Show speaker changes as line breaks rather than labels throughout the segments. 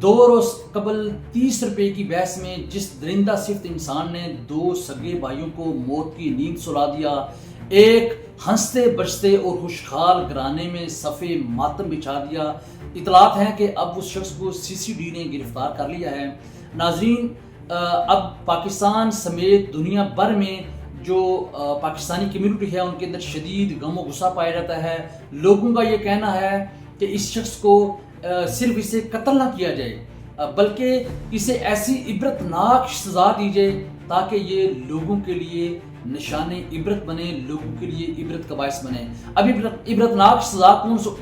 دو روز قبل 30 روپے کی بحث میں جس درندہ صفت انسان نے دو سگے بھائیوں کو موت کی نیند سلا دیا، ایک ہنستے بجتے اور خوشحال گھرانے میں صف ماتم بچھا دیا، اطلاعات ہیں کہ اب اس شخص کو CCD نے گرفتار کر لیا ہے۔ ناظرین، اب پاکستان سمیت دنیا بھر میں جو پاکستانی کمیونٹی ہے ان کے اندر شدید غم و غصہ پایا جاتا ہے۔ لوگوں کا یہ کہنا ہے کہ اس شخص کو صرف اسے قتل نہ کیا جائے بلکہ اسے ایسی عبرتناک سزا دی جائے تاکہ یہ لوگوں کے لیے نشان عبرت بنے، لوگوں کے لیے عبرت کا باعث بنے۔ اب عبرتناک سزا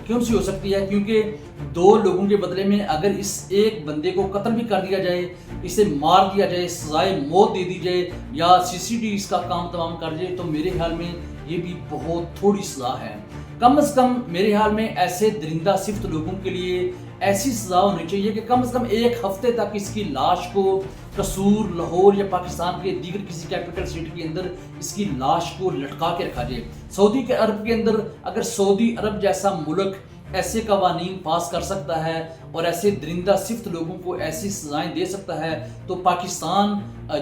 کیوں سی ہو سکتی ہے؟ کیونکہ دو لوگوں کے بدلے میں اگر اس ایک بندے کو قتل بھی کر دیا جائے، اسے مار دیا جائے، سزائے موت دے دی جائے یا CCD اس کا کام تمام کر جائے، تو میرے خیال میں یہ بھی بہت تھوڑی سزا ہے۔ کم از کم میرے خیال میں ایسے درندہ صفت لوگوں کے لیے ایسی سزا ہونی چاہیے کہ کم از کم 1 ہفتے تک اس کی لاش کو قصور، لاہور یا پاکستان کے دیگر کسی کیپٹل سٹی کے اندر اس کی لاش کو لٹکا کے رکھا جائے۔ سعودی عرب کے اندر اگر سعودی عرب جیسا ملک ایسے قوانین پاس کر سکتا ہے اور ایسے درندہ صفت لوگوں کو ایسی سزائیں دے سکتا ہے، تو پاکستان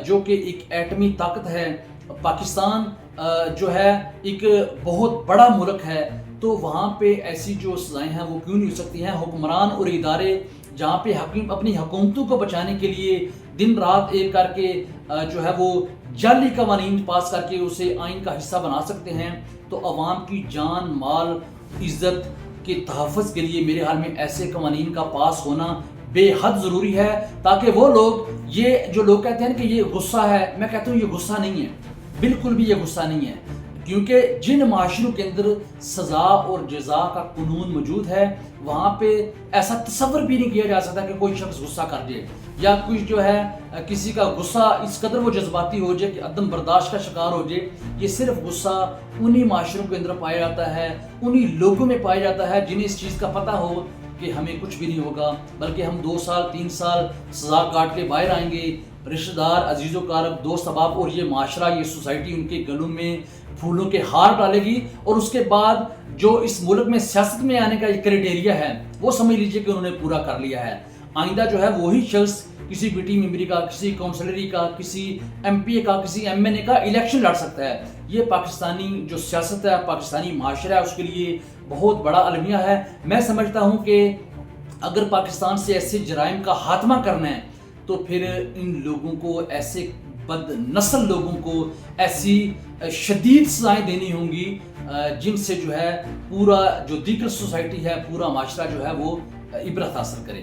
جو کہ ایک ایٹمی طاقت ہے، پاکستان جو ہے ایک بہت بڑا ملک ہے، تو وہاں پہ ایسی جو سزائیں ہیں وہ کیوں نہیں ہو سکتی ہیں؟ حکمران اور ادارے جہاں پہ حکیم اپنی حکومتوں کو بچانے کے لیے دن رات ایک کر کے جو ہے وہ جعلی قوانین پاس کر کے اسے آئین کا حصہ بنا سکتے ہیں، تو عوام کی جان، مال، عزت کے تحفظ کے لیے میرے حال میں ایسے قوانین کا پاس ہونا بے حد ضروری ہے، تاکہ وہ لوگ، یہ جو لوگ کہتے ہیں کہ یہ غصہ ہے، میں کہتا ہوں یہ غصہ نہیں ہے، بالکل بھی یہ غصہ نہیں ہے، کیونکہ جن معاشروں کے اندر سزا اور جزا کا قانون موجود ہے وہاں پہ ایسا تصور بھی نہیں کیا جا سکتا کہ کوئی شخص غصہ کر جائے یا کوئی جو ہے کسی کا غصہ اس قدر وہ جذباتی ہو جائے کہ عدم برداشت کا شکار ہو جائے۔ یہ صرف غصہ انہی معاشروں کے اندر پایا جاتا ہے، انہی لوگوں میں پایا جاتا ہے جنہیں اس چیز کا پتہ ہو کہ ہمیں کچھ بھی نہیں ہوگا، بلکہ ہم 2 سال 3 سال سزا کاٹ کے باہر آئیں گے، رشتہ دار، عزیز و اقارب، دوست احباب اور یہ معاشرہ، یہ سوسائٹی ان کے گلوں میں پھولوں کے ہار ڈالے گی، اور اس کے بعد جو اس ملک میں سیاست میں آنے کا یہ کرائٹیریا ہے وہ سمجھ لیجئے کہ انہوں نے پورا کر لیا ہے۔ آئندہ جو ہے وہی شخص کسی PT ممبری کا، کسی کونسلری کا، کسی MP کا، کسی MNA کا الیکشن لڑ سکتا ہے۔ یہ پاکستانی جو سیاست ہے، پاکستانی معاشرہ ہے، اس کے لیے بہت بڑا المیہ ہے۔ میں سمجھتا ہوں کہ اگر پاکستان سے ایسے جرائم کا خاتمہ کرنا ہے تو پھر ان لوگوں کو، ایسے بد نسل لوگوں کو ایسی شدید سزائیں دینی ہوں گی جن سے جو ہے پورا جو دیگر سوسائٹی ہے، پورا معاشرہ جو ہے وہ عبرت حاصل کرے۔